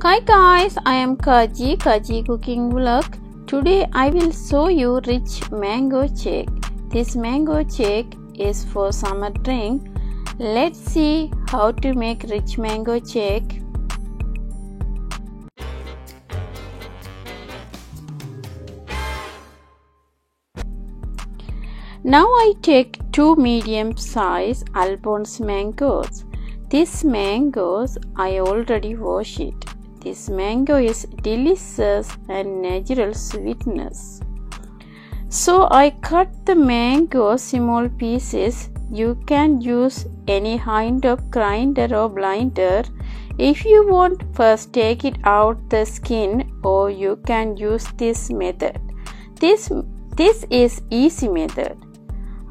Hi guys, I am Kagi cooking vlog. Today I will show you rich mango shake. This mango shake is for summer drink. Let's see how to make rich mango shake. Now I take 2 medium size Alphonse mangoes. These mangoes I already washed it. This mango is delicious and natural sweetness. So I cut the mango small pieces. You can use any kind of grinder or blender. If you want, first take it out the skin, or you can use this method. This is easy method.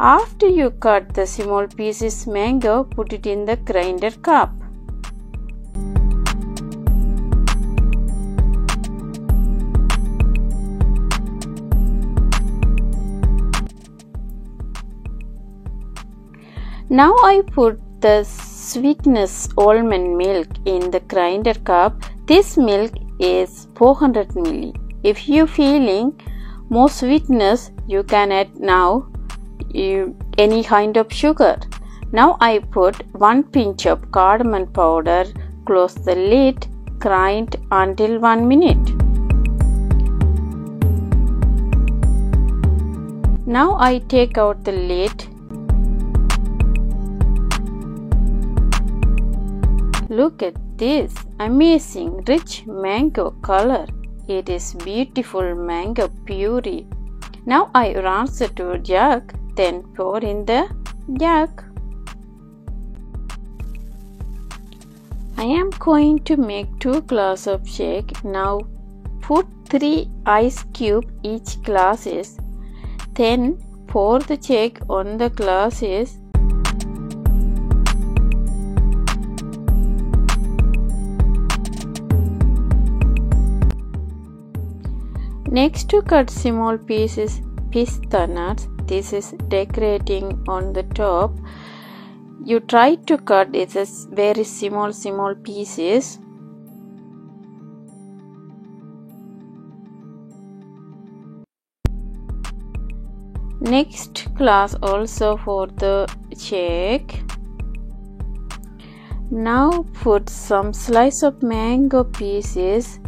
After you cut the small pieces mango, put it in the grinder cup. Now I put the sweeteners almond milk in the grinder cup. This milk is 400 ml. If you feeling more sweetness, you can add now any kind of sugar. Now I put 1 pinch of cardamom powder, close the lid, grind until 1 minute. Now I take out the lid. Look at this amazing rich mango color. It is beautiful mango puree. Now I transfer to a jug, then pour in the jug. I am going to make 2 glasses of shake. Now put 3 ice cubes each glasses. Then pour the shake on the glasses. Next, to cut small pieces pista nuts. This is decorating on the top. You try to cut it as very small pieces. Next glass also for the shake. Now put some slice of mango pieces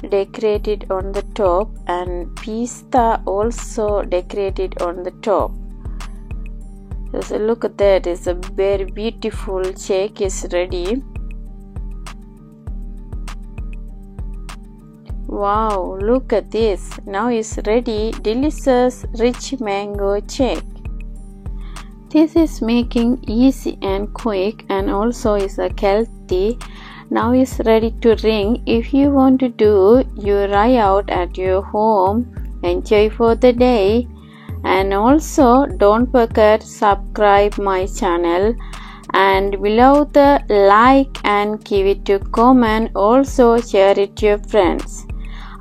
decorated on the top, and pista also decorated on the top. So look at that, it's a very beautiful shake is ready. Wow, look at this. Now it's ready, delicious rich mango shake. This is making easy and quick, and also is a healthy. Now it's ready to drink. If you want to do, you try out at your home. Enjoy for the day. And also don't forget subscribe my channel, and below the like and give it to comment. Also share it to your friends.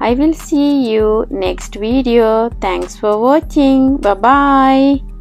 I will see you next video. Thanks for watching. Bye bye.